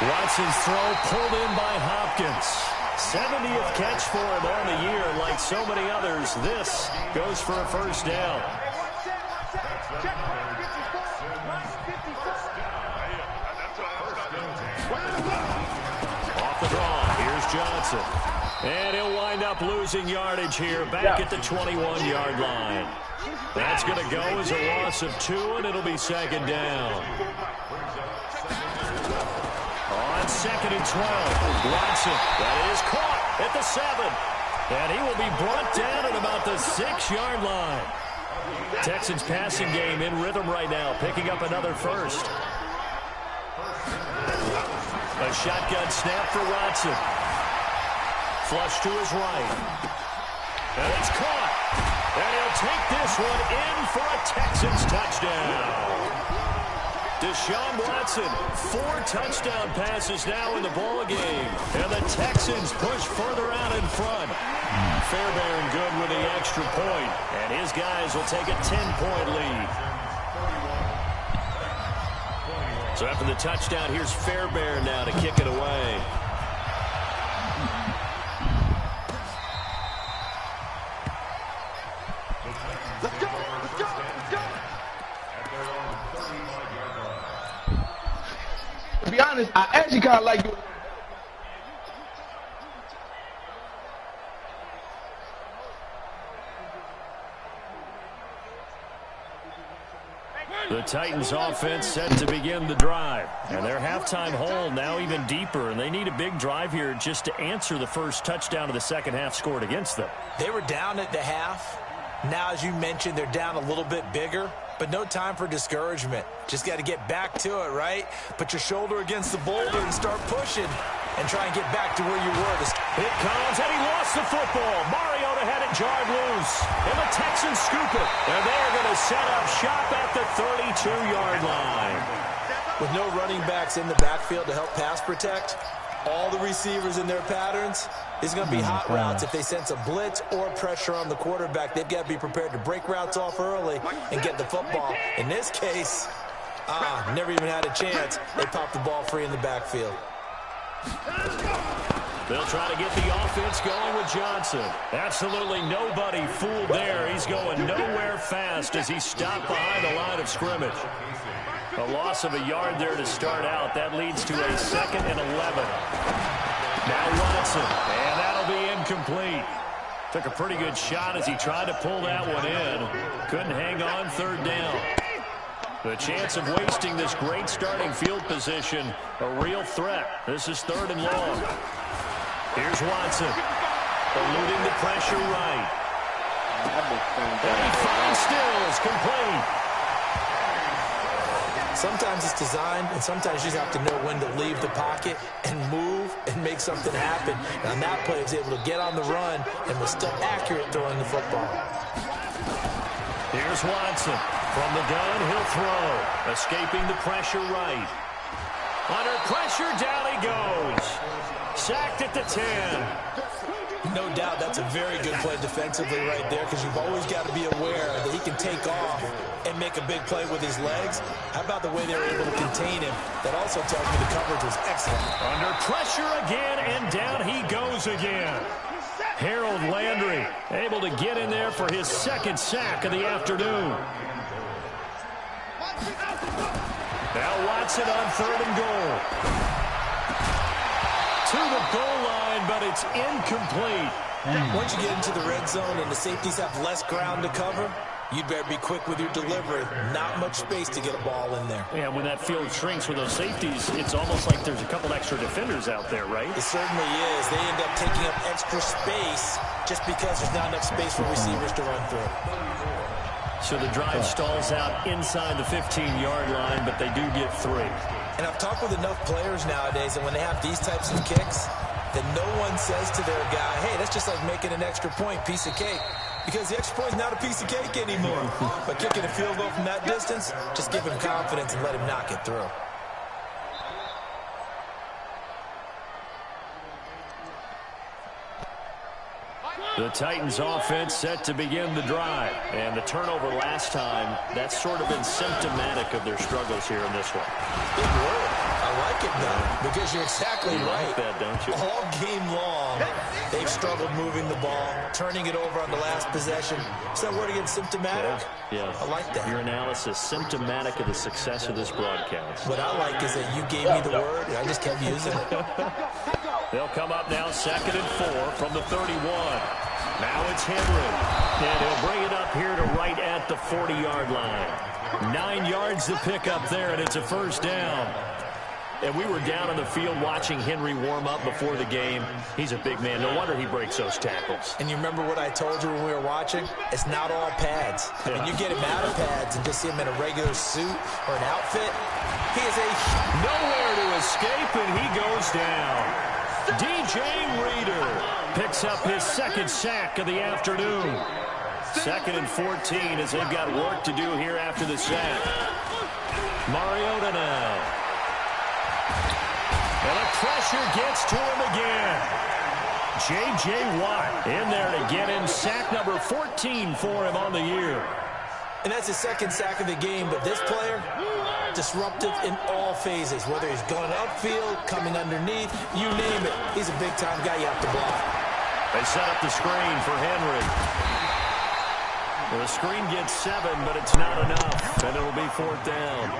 Speaker 5: Watson's throw pulled in by Hopkins. 70th catch for him on the year. Like so many others, this goes for a first down. Off the draw, here's Johnson. And he'll wind up losing yardage here back at the 21-yard line. That's going to go as a loss of 2, and it'll be second down. On 2nd and 12, Watson, that is caught at the 7. And he will be brought down at about the 6-yard line. Texans passing game in rhythm right now, picking up another first. A shotgun snap for Watson. Flush to his right. And it's caught. And he'll take this one in for a Texans touchdown. Deshaun Watson, 4 touchdown passes now in the ballgame. And the Texans push further out in front. Fairbairn good with the extra point. And his guys will take a 10-point lead. So after the touchdown, here's Fairbairn now to kick it away.
Speaker 7: Let's go, let's go, let's go. To be honest, I actually kind of like you.
Speaker 5: The Titans offense set to begin the drive. And their halftime hole now even deeper. And they need a big drive here just to answer the first touchdown of the second half scored against them.
Speaker 6: They were down at the half. Now, as you mentioned, they're down a little bit bigger. But no time for discouragement. Just got to get back to it, right? Put your shoulder against the boulder and start pushing. And try and get back to where you were.
Speaker 5: It comes, and he lost the football. Mariota had it jarred loose. And the Texans scoop it. And they're going to set up shop at the 32-yard line.
Speaker 6: With no running backs in the backfield to help pass protect, all the receivers in their patterns, it's going to be hot routes. If they sense a blitz or pressure on the quarterback, they've got to be prepared to break routes off early and get the football. In this case, never even had a chance. They popped the ball free in the backfield.
Speaker 5: They'll try to get the offense going with Johnson. Absolutely nobody fooled there. He's going nowhere fast as he stopped behind the line of scrimmage. A loss of a yard there to start out. That leads to a 2nd and 11. Now Watson, and that'll be incomplete. Took a pretty good shot as he tried to pull that one in. Couldn't hang on, 3rd down. The chance of wasting this great starting field position, a real threat. This is 3rd and long. Here's Watson, eluding the pressure right. And he finds Stills, complete.
Speaker 6: Sometimes it's designed, and sometimes you just have to know when to leave the pocket and move and make something happen. And on that play, he was able to get on the run and was still accurate throwing the football.
Speaker 5: Here's Watson. From the gun, he'll throw. Escaping the pressure right. Under pressure, down he goes. Sacked at the 10.
Speaker 6: No doubt that's a very good play defensively right there, because you've always got to be aware that he can take off and make a big play with his legs. How about the way they were able to contain him? That also tells me the coverage was excellent.
Speaker 5: Under pressure again, and down he goes again. Harold Landry able to get in there for his 2nd sack of the afternoon. Now Watson on 3rd and goal. To the goal line, but it's incomplete.
Speaker 6: Once you get into the red zone and the safeties have less ground to cover, you'd better be quick with your delivery. Not much space to get a ball in there.
Speaker 5: Yeah, when that field shrinks with those safeties, it's almost like there's a couple extra defenders out there, right?
Speaker 6: It certainly is. They end up taking up extra space just because there's not enough space for receivers to run through.
Speaker 5: So the drive stalls out inside the 15-yard line, but they do get 3.
Speaker 6: And I've talked with enough players nowadays that when they have these types of kicks, that no one says to their guy, hey, that's just like making an extra point, piece of cake. Because the extra point is not a piece of cake anymore. But kicking a field goal from that distance, just give him confidence and let him knock it through.
Speaker 5: The Titans offense set to begin the drive. And the turnover last time, that's sort of been symptomatic of their struggles here in this one.
Speaker 6: Big word. I like it, though, because you're exactly right.
Speaker 5: You like that, don't you?
Speaker 6: All game long, they've struggled moving the ball, turning it over on the last possession. Is that word again, symptomatic?
Speaker 5: Yeah.
Speaker 6: I like that.
Speaker 5: Your analysis, symptomatic of the success of this broadcast.
Speaker 6: What I like is that you gave me the word, and I just kept using it.
Speaker 5: They'll come up now 2nd and 4 from the 31. Now it's Henry. And he'll bring it up here to right at the 40-yard line. 9 yards to pick up there, and it's a first down. And we were down on the field watching Henry warm up before the game. He's a big man. No wonder he breaks those tackles.
Speaker 6: And you remember what I told you when we were watching? It's not all pads. I mean, you get him out of pads and just see him in a regular suit or an outfit. He is
Speaker 5: nowhere to escape, and he goes down. DJ Reader picks up his 2nd sack of the afternoon. 2nd and 14 as they've got work to do here after the sack. Mariota now. And the pressure gets to him again. J.J. Watt in there to get him sack number 14 for him on the year.
Speaker 6: And that's his 2nd sack of the game, but this player, disruptive in all phases, whether he's going upfield, coming underneath, you name it. He's a big-time guy you have to block.
Speaker 5: They set up the screen for Henry. Well, the screen gets 7, but it's not enough, and it'll be 4th down.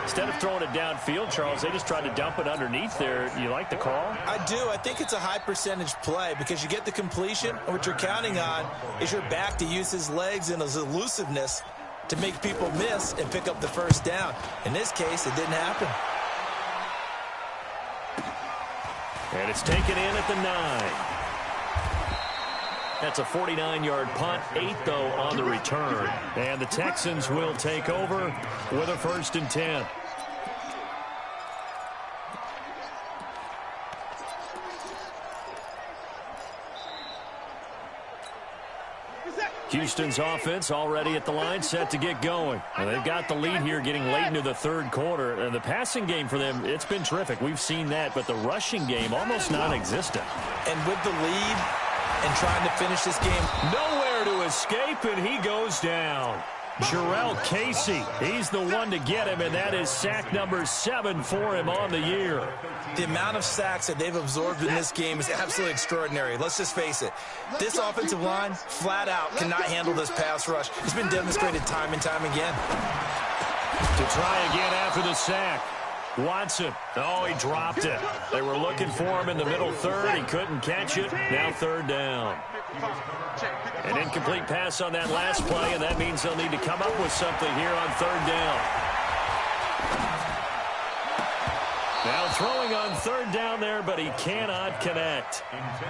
Speaker 5: Instead of throwing it downfield, Charles, they just tried to dump it underneath there. You like the call?
Speaker 6: I do. I think it's a high-percentage play because you get the completion, and what you're counting on is your back to use his legs and his elusiveness to make people miss and pick up the first down. In this case, it didn't happen.
Speaker 5: And it's taken in at the 9. That's a 49-yard punt, 8, though, on the return. And the Texans will take over with a 1st and 10. Houston's offense already at the line, set to get going. And they've got the lead here getting late into the 3rd quarter. And the passing game for them, it's been terrific. We've seen that, but the rushing game almost non-existent.
Speaker 6: And with the lead and trying to finish this game,
Speaker 5: nowhere to escape, and he goes down. Jarrell Casey, he's the one to get him, and that is sack number 7 for him on the year.
Speaker 6: The amount of sacks that they've absorbed in this game is absolutely extraordinary. Let's just face it. This offensive line, flat out, cannot handle this pass rush. It's been demonstrated time and time again.
Speaker 5: To try again after the sack. Watson. Oh, he dropped it. They were looking for him in the middle 3rd. He couldn't catch it. Now 3rd down. An incomplete pass on that last play, and that means they'll need to come up with something here on 3rd down. Now throwing on 3rd down there, but he cannot connect.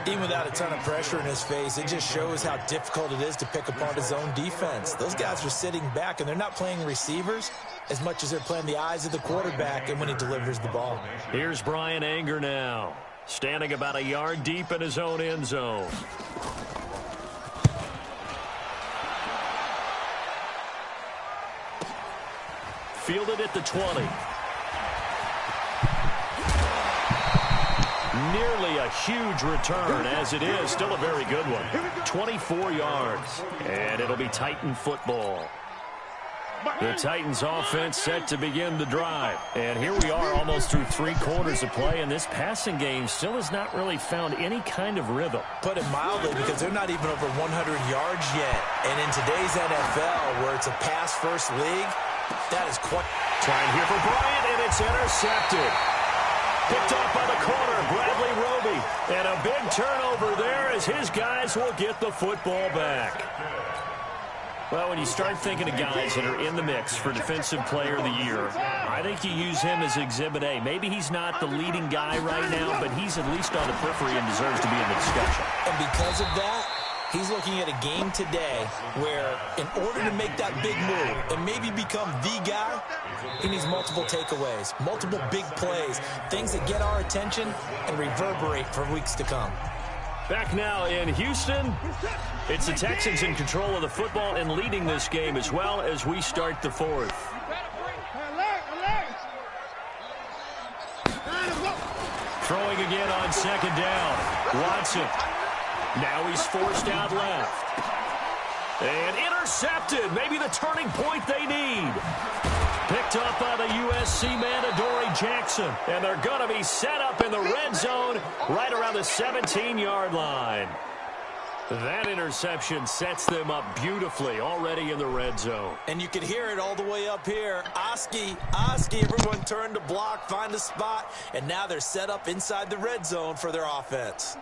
Speaker 6: Even without a ton of pressure in his face, it just shows how difficult it is to pick apart his own defense. Those guys are sitting back, and they're not playing receivers as much as they're playing the eyes of the quarterback and when he delivers the ball.
Speaker 5: Here's Brian Anger now, standing about a yard deep in his own end zone. Fielded at the 20. Nearly a huge return, as it is. Still a very good one. 24 yards. And it'll be Titan football. The Titans offense set to begin the drive. And here we are almost through 3 quarters of play, and this passing game still has not really found any kind of rhythm.
Speaker 6: Put it mildly, because they're not even over 100 yards yet. And in today's NFL, where it's a pass-first league, that is quite...
Speaker 5: Trying here for Bryant, and it's intercepted. Picked off by the corner, Bradley Roby. And a big turnover there as his guys will get the football back. Well, when you start thinking of guys that are in the mix for Defensive Player of the Year, I think you use him as Exhibit A. Maybe he's not the leading guy right now, but he's at least on the periphery and deserves to be in the discussion.
Speaker 6: And because of that, he's looking at a game today where in order to make that big move and maybe become the guy, he needs multiple takeaways, multiple big plays, things that get our attention and reverberate for weeks to come.
Speaker 5: Back now in Houston, it's the Texans in control of the football and leading this game as well as we start the 4th. Throwing again on 2nd down. Watson. Now he's forced out left. And intercepted. Maybe the turning point they need. Picked up by the USC man, Adoree Jackson. And they're going to be set up in the red zone right around the 17-yard line. That interception sets them up beautifully already in the red zone.
Speaker 6: And you can hear it all the way up here. Oski, everyone turned to block, find a spot, and now they're set up inside the red zone for their offense.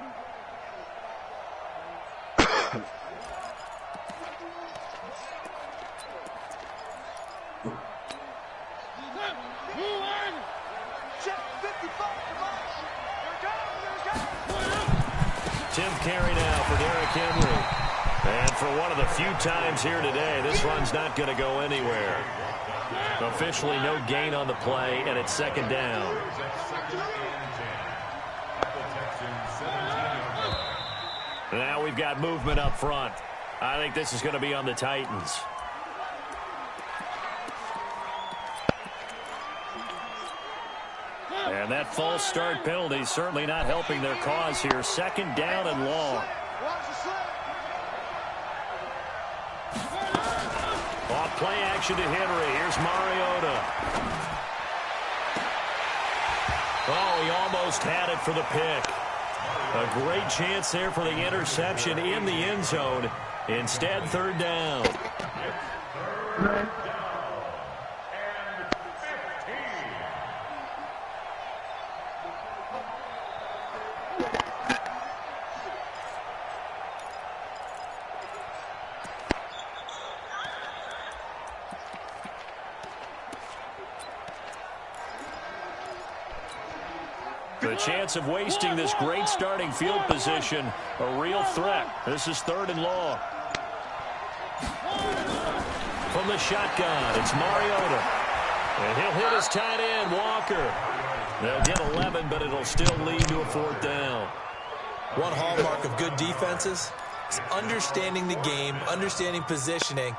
Speaker 5: Tim carry now for Derrick Henry. And for one of the few times here today, this run's not going to go anywhere. Officially no gain on the play, and it's second down. Now we've got movement up front. I think this is going to be on the Titans. And that false start penalty is certainly not helping their cause here. Second down and long. Off play action to Henry. Here's Mariota. Oh, he almost had it for the pick. A great chance there for the interception in the end zone. Instead, third down. The chance of wasting this great starting field position, a real threat. This is third and long. From the shotgun, it's Mariota. And he'll hit his tight end, Walker. They'll get 11, but it'll still lead to a fourth down.
Speaker 6: One hallmark of good defenses is understanding the game, understanding positioning,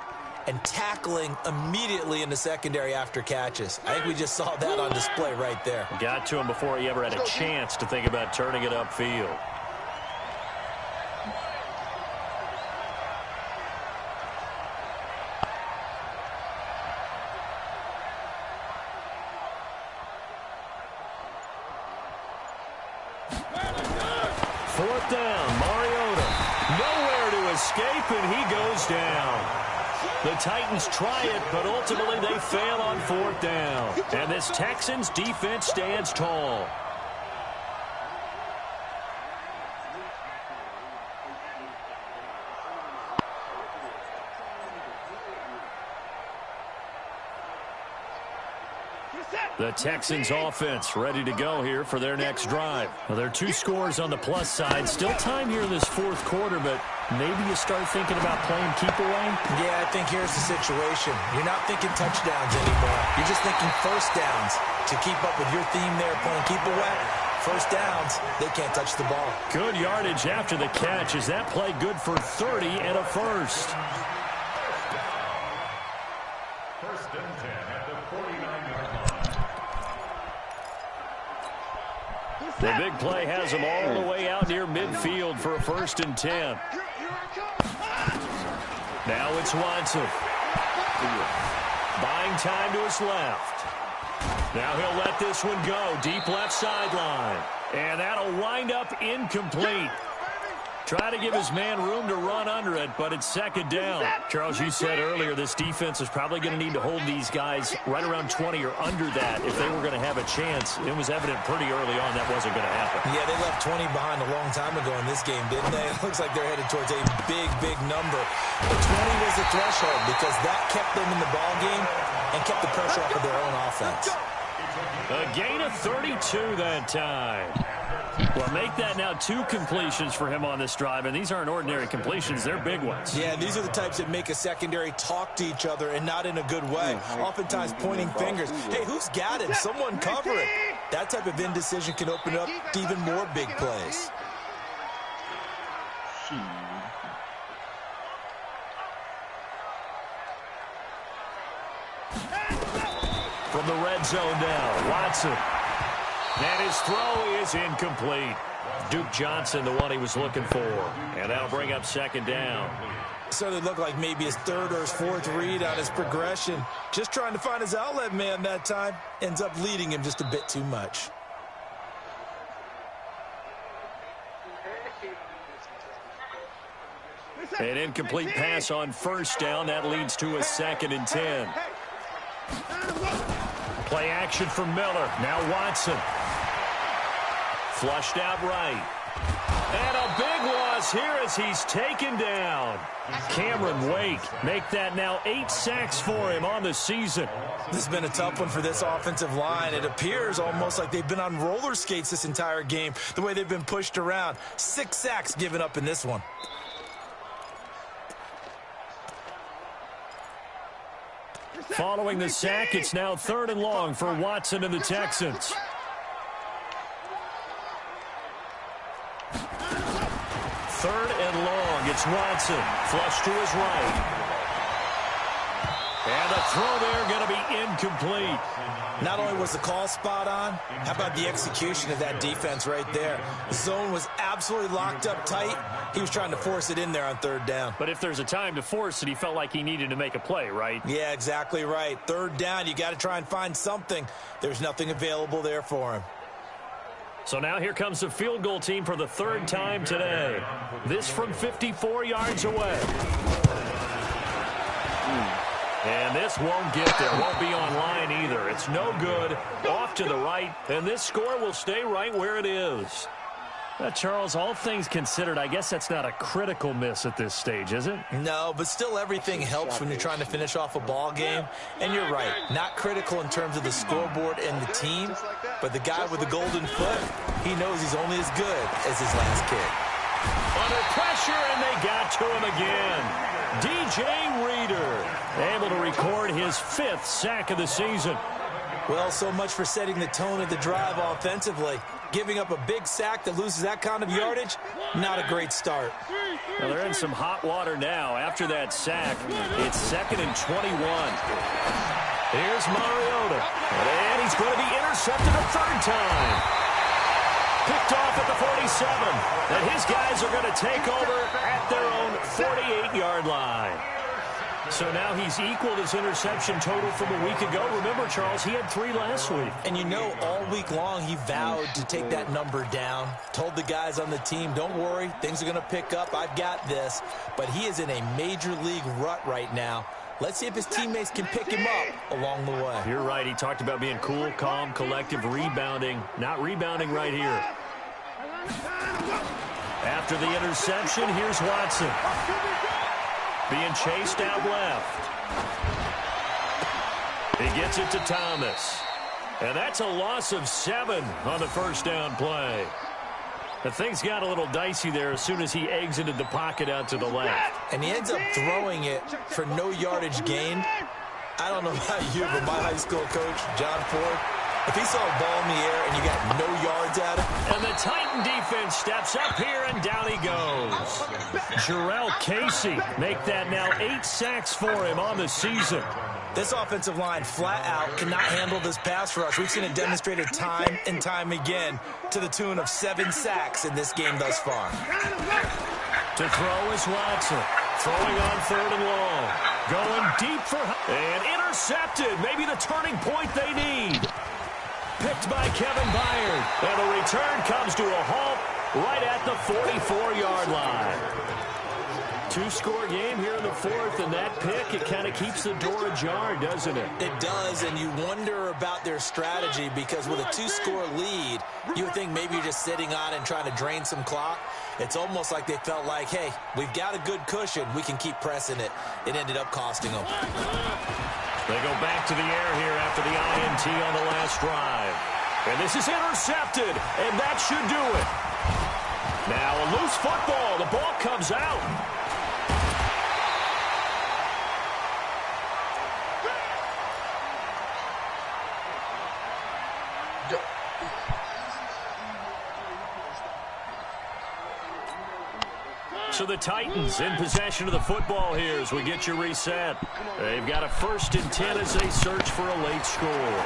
Speaker 6: and tackling immediately in the secondary after catches. I think we just saw that on display right there.
Speaker 5: Got to him before he ever had a chance to think about turning it upfield. Fourth down, Mariota. Nowhere to escape, and he goes down. The Titans try it, but ultimately they fail on fourth down. And this Texans defense stands tall. The Texans offense ready to go here for their next drive. Well, there are two scores on the plus side. Still time here in this fourth quarter, but maybe you start thinking about playing keep away?
Speaker 6: Yeah, I think here's the situation. You're not thinking touchdowns anymore. You're just thinking first downs. To keep up with your theme there, playing keep away, first downs, they can't touch the ball.
Speaker 5: Good yardage after the catch. Is that play good for 30 and a first?
Speaker 8: First and 10 at the 49-yard line.
Speaker 5: The big play has them all the way out near midfield for a first and 10. Now it's Watson. Buying time to his left. Now he'll let this one go. Deep left sideline. And that'll wind up incomplete. Try to give his man room to run under it, but it's second down. Charles, you said earlier this defense is probably going to need to hold these guys right around 20 or under that if they were going to have a chance. It was evident pretty early on that wasn't going to happen.
Speaker 6: Yeah, they left 20 behind a long time ago in this game, didn't they? It looks like they're headed towards a big, big number. But 20 was the threshold because that kept them in the ball game and kept the pressure off of their own offense.
Speaker 5: A gain of 32 that time. Well, make that now 2 completions for him on this drive, and these aren't ordinary completions. They're big ones.
Speaker 6: Yeah, these are the types that make a secondary talk to each other and not in a good way. Oftentimes pointing fingers. Hey, who's got it? Someone cover it. That type of indecision can open up to even more big plays. From the red zone now, Watson. And his throw is incomplete.
Speaker 5: Duke Johnson, the one he was looking for. And that'll bring up second down.
Speaker 6: Started to look like maybe his third or his fourth read on his progression. Just trying to find his outlet man that time. Ends up leading him just a bit too much.
Speaker 5: An incomplete pass on first down. That leads to a 2nd and 10. Play action for Miller. Now Watson. Flushed out right. And a big loss here as he's taken down. Cameron Wake make that now 8 sacks for him on the season.
Speaker 6: This has been a tough one for this offensive line. It appears almost like they've been on roller skates this entire game, the way they've been pushed around. 6 sacks given up in this one.
Speaker 5: Following the sack, it's now 3rd and long for Watson and the Texans. Third and long. It's Watson. Flush to his right. And the throw there going to be incomplete.
Speaker 6: Not only was the call spot on, how about the execution of that defense right there? The zone was absolutely locked up tight. He was trying to force it in there on 3rd down.
Speaker 5: But if there's a time to force it, he felt like he needed to make a play, right?
Speaker 6: Yeah, exactly right. 3rd down, you got to try and find something. There's nothing available there for him.
Speaker 5: So now here comes the field goal team for the 3rd time today. This from 54 yards away. And this won't get there. Won't be online either. It's no good. Off to the right. And this score will stay right where it is. Charles, all things considered, I guess that's not a critical miss at this stage, is it?
Speaker 6: No, but still everything helps when you're trying to finish off a ball game. And you're right, not critical in terms of the scoreboard and the team, but the guy with the golden foot, he knows he's only as good as his last kick.
Speaker 5: Under pressure, and they got to him again. DJ Reader able to record his 5th sack of the season.
Speaker 6: Well, so much for setting the tone of the drive offensively. Giving up a big sack that loses that kind of yardage, not a great start.
Speaker 5: Well, they're in some hot water now. After that sack, it's 2nd and 21. Here's Mariota. And he's going to be intercepted a 3rd time. Picked off at the 47. And his guys are going to take over at their own 48-yard line. So now he's equaled his interception total from a week ago. Remember, Charles, he had 3 last week.
Speaker 6: And you know, all week long he vowed to take that number down. Told the guys on the team, don't worry, things are going to pick up. I've got this. But he is in a major league rut right now. Let's see if his teammates can pick him up along the way.
Speaker 5: You're right. He talked about being cool, calm, collective, rebounding. Not rebounding right here. After the interception, here's Watson. Being chased out left. He gets it to Thomas. And that's a loss of 7 on the 1st down play. The things got a little dicey there as soon as he exited the pocket out to the left.
Speaker 6: And he ends up throwing it for no yardage gain. I don't know about you, but my high school coach, John Ford, if he saw a ball in the air and you got no yards at it.
Speaker 5: And the Titan defense steps up here, and down he goes. Jarrell Casey make that now 8 sacks for him on the season.
Speaker 6: This offensive line flat out cannot handle this pass rush. We've seen it demonstrated time and time again to the tune of 7 sacks in this game thus far.
Speaker 5: To throw is Watson. Throwing on 3rd and long. Going deep for... And intercepted. Maybe the turning point they need. Picked by Kevin Byard. And the return comes to a halt right at the 44-yard line. 2-score game here in the 4th, and that pick, it kind of keeps the door ajar, doesn't it?
Speaker 6: It does, and you wonder about their strategy because with a 2-score lead, you would think maybe you're just sitting on and trying to drain some clock. It's almost like they felt like, hey, we've got a good cushion. We can keep pressing it. It ended up costing them.
Speaker 5: They go back to the air here after the INT on the last drive. And this is intercepted, and that should do it. Now a loose football. The ball comes out. So the Titans in possession of the football here as we get you reset. They've got a 1st and 10 as they search for a late score.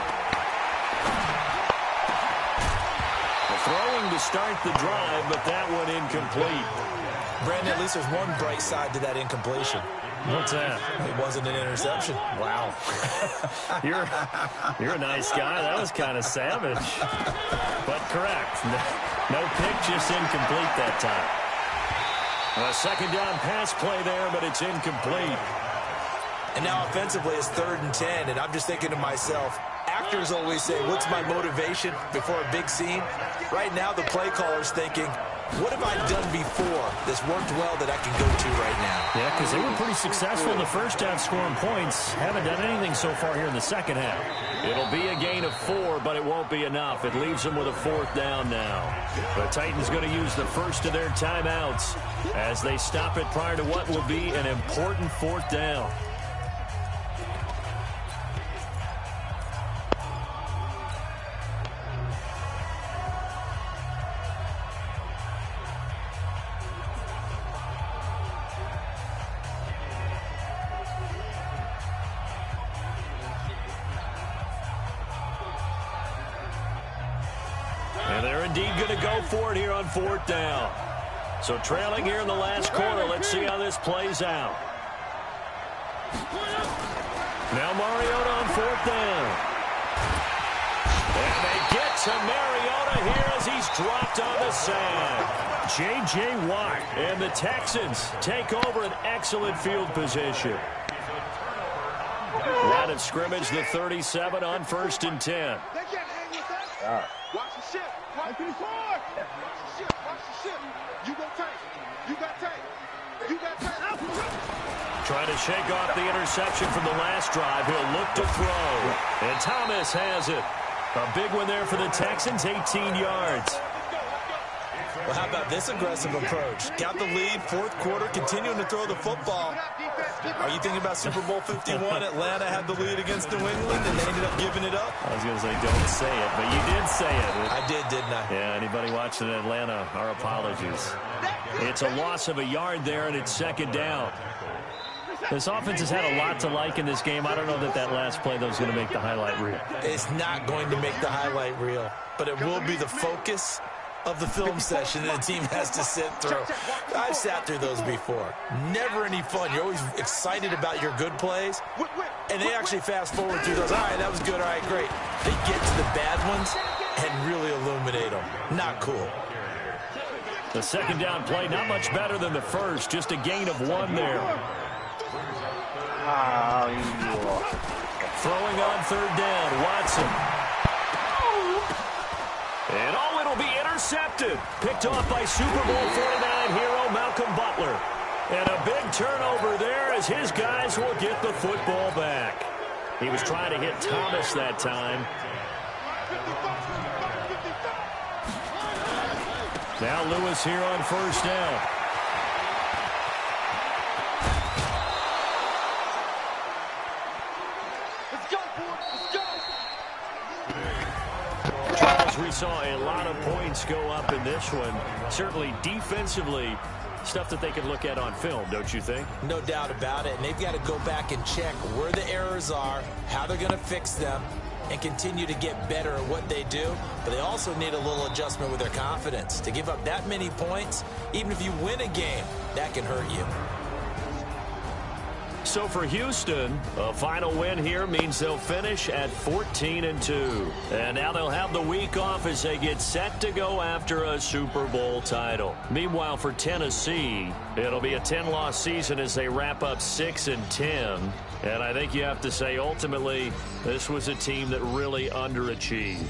Speaker 5: Throwing to to start the drive, but that one incomplete.
Speaker 6: Brandon, at least there's one bright side to that incompletion.
Speaker 5: What's that?
Speaker 6: It wasn't an interception.
Speaker 5: Wow. You're a nice guy. That was kind of savage. But correct. No pick, just incomplete that time. A second down pass play there, but it's incomplete.
Speaker 6: And now offensively it's 3rd and 10, and I'm just thinking to myself, actors always say, what's my motivation before a big scene? Right now the play caller's thinking, what have I done before that's worked well that I can go to right now?
Speaker 5: Yeah, because they were pretty successful in the first half scoring points. Haven't done anything so far here in the second half. It'll be a gain of 4, but it won't be enough. It leaves them with a 4th down now. The Titans going to use the first of their timeouts as they stop it prior to what will be an important 4th down. And they're indeed going to go for it here on 4th down. So trailing here in the last quarter. Let's see how this plays out. Now Mariota on 4th down. And they get to Mariota here as he's dropped on the sack. J.J. Watt and the Texans take over an excellent field position. Line of scrimmage, the 37 on 1st and 10.
Speaker 8: Watch the ship. Watch the ship. Watch the ship. You go tank. You got tank. You got tank.
Speaker 5: Trying to shake off the interception from the last drive. He'll look to throw. And Thomas has it. A big one there for the Texans, 18 yards.
Speaker 6: Well, how about this aggressive approach? Got the lead, 4th quarter, continuing to throw the football. Are you thinking about Super Bowl 51? Atlanta had the lead against New England, and they ended up giving it up?
Speaker 5: I was going to say, don't say it, but you did say it.
Speaker 6: I did, didn't I?
Speaker 5: Yeah, anybody watching Atlanta, our apologies. It's a loss of a yard there, and it's 2nd down. This offense has had a lot to like in this game. I don't know that that last play, though, is going to make the highlight reel.
Speaker 6: It's not going to make the highlight reel, but it will be the focus of the film session that a team has to sit through. I've sat through those before. Never any fun. You're always excited about your good plays, and they actually fast forward through those. All right, that was good. All right, great. They get to the bad ones and really illuminate them. Not cool.
Speaker 5: The 2nd down play, not much better than the first. Just a gain of 1 there. Throwing on 3rd down, Watson. And it'll be intercepted. Picked off by Super Bowl 49 hero Malcolm Butler. And a big turnover there as his guys will get the football back. He was trying to hit Thomas that time. Now Lewis here on 1st down. We saw a lot of points go up in this one. Certainly defensively, stuff that they can look at on film, don't you think?
Speaker 6: No doubt about it. And they've got to go back and check where the errors are, how they're going to fix them, and continue to get better at what they do. But they also need a little adjustment with their confidence. To give up that many points, even if you win a game, that can hurt you.
Speaker 5: So for Houston, a final win here means they'll finish at 14-2. And now they'll have the week off as they get set to go after a Super Bowl title. Meanwhile, for Tennessee, it'll be a 10-loss season as they wrap up 6-10. And I think you have to say, ultimately, this was a team that really underachieved.